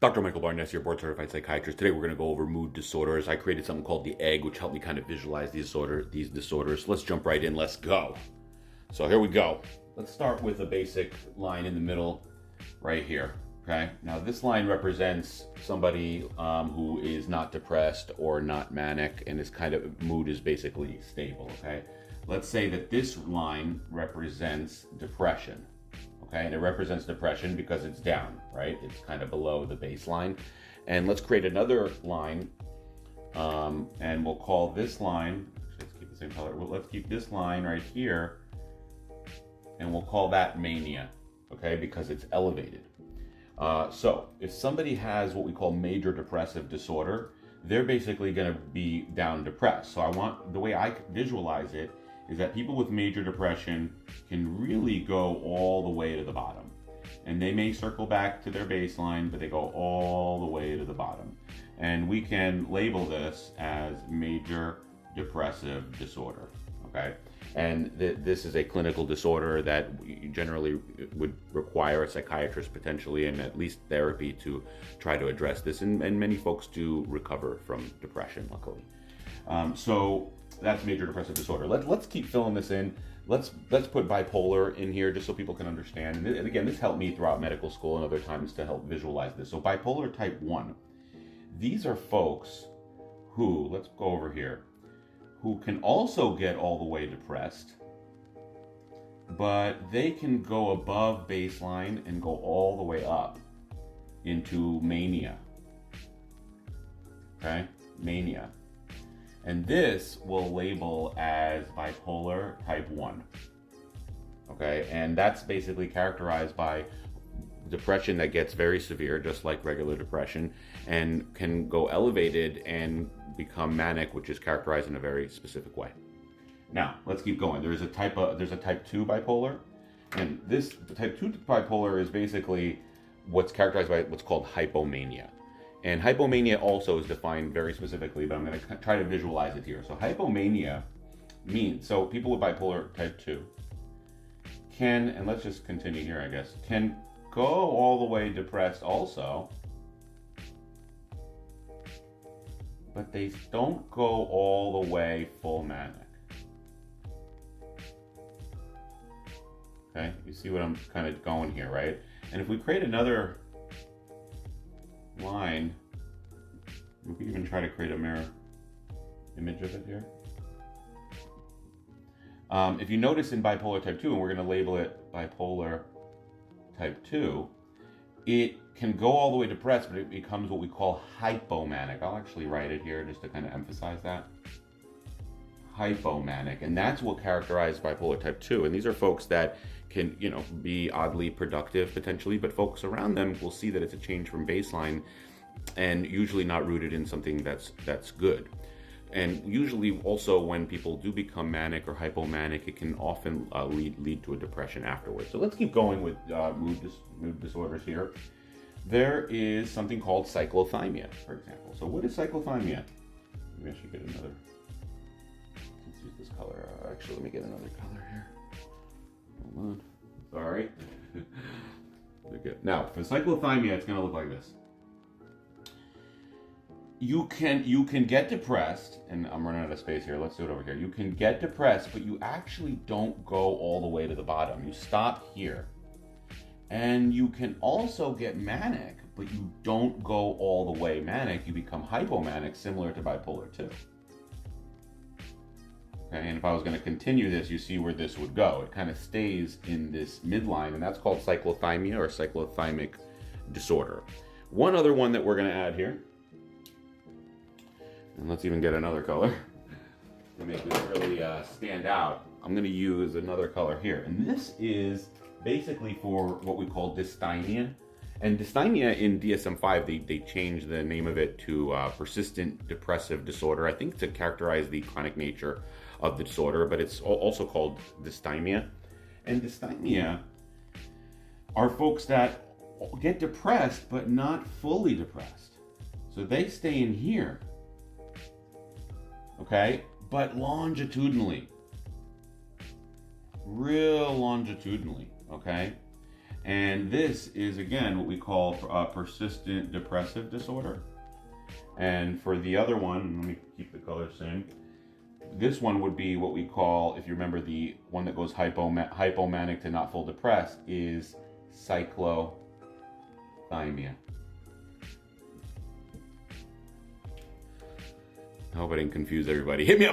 Dr. Michael Barnes, your board certified psychiatrist. Today we're going to go over mood disorders. I created something called the egg, which helped me kind of visualize these disorders. Let's jump right in. Let's go. So here we go. Let's start with a basic line in the middle right here. Okay. Now this line represents somebody who is not depressed or not manic, and his kind of mood is basically stable. Okay. Let's say that this line represents depression. Okay, and it represents depression because it's down, right? It's kind of below the baseline. And let's create another line, and we'll call this line, let's keep the same color, let's keep this line right here, and we'll call that mania, okay, because it's elevated. So if somebody has what we call major depressive disorder, they're basically going to be down depressed. So the way I visualize it is that people with major depression can really go all the way to the bottom. And they may circle back to their baseline, but they go all the way to the bottom. And we can label this as major depressive disorder, okay? And this is a clinical disorder that generally would require a psychiatrist potentially, and at least therapy to try to address this. And many folks do recover from depression, luckily. So that's major depressive disorder. Let's keep filling this in. Let's put bipolar in here just so people can understand. And again, this helped me throughout medical school and other times to help visualize this. So bipolar type 1, these are folks who, let's go over here, who can also get all the way depressed, but they can go above baseline and go all the way up into mania. Okay, mania. And this will label as bipolar type 1. Okay, and that's basically characterized by depression that gets very severe, just like regular depression, and can go elevated and become manic, which is characterized in a very specific way. Now, let's keep going. There's a type 2 bipolar, and this type 2 bipolar is basically what's characterized by what's called hypomania. And hypomania also is defined very specifically, but I'm going to try to visualize it here. So hypomania means, so people with bipolar type 2 can, and let's just continue here, I guess, can go all the way depressed also, but they don't go all the way full manic. Okay, you see what I'm kind of going here, right? And if we create another line, we can even try to create a mirror image of it here. If you notice in bipolar type 2, and we're going to label it bipolar type 2, it can go all the way depressed, but it becomes what we call hypomanic. I'll actually write it here just to kind of emphasize that. Hypomanic, and that's what characterizes bipolar type 2. And these are folks that can, be oddly productive potentially, but folks around them will see that it's a change from baseline and usually not rooted in something that's good. And usually also when people do become manic or hypomanic, it can often lead to a depression afterwards. So let's keep going with mood disorders here. There is something called cyclothymia, for example. So what is cyclothymia? Maybe I should get another. Let's use this color. Actually, let me get another color here. Hold on. Sorry. Now, for cyclothymia, it's going to look like this. You can get depressed, and I'm running out of space here. Let's do it over here. You can get depressed, but you actually don't go all the way to the bottom. You stop here. And you can also get manic, but you don't go all the way manic. You become hypomanic, similar to bipolar 2. Okay, and if I was going to continue this, you see where this would go. It kind of stays in this midline, and that's called cyclothymia or cyclothymic disorder. One other one that we're going to add here, and let's even get another color to make this really stand out. I'm going to use another color here, and this is basically for what we call dysthymia. And dysthymia in DSM-5, they changed the name of it to persistent depressive disorder, I think to characterize the chronic nature of the disorder, but it's also called dysthymia. And dysthymia are folks that get depressed, but not fully depressed. So they stay in here, okay? But longitudinally, real longitudinally, okay? And this is, again, what we call persistent depressive disorder. And for the other one, let me keep the color same. This one would be what we call, if you remember, the one that goes hypomanic to not full depressed, is cyclothymia. I hope I didn't confuse everybody. Hit me up.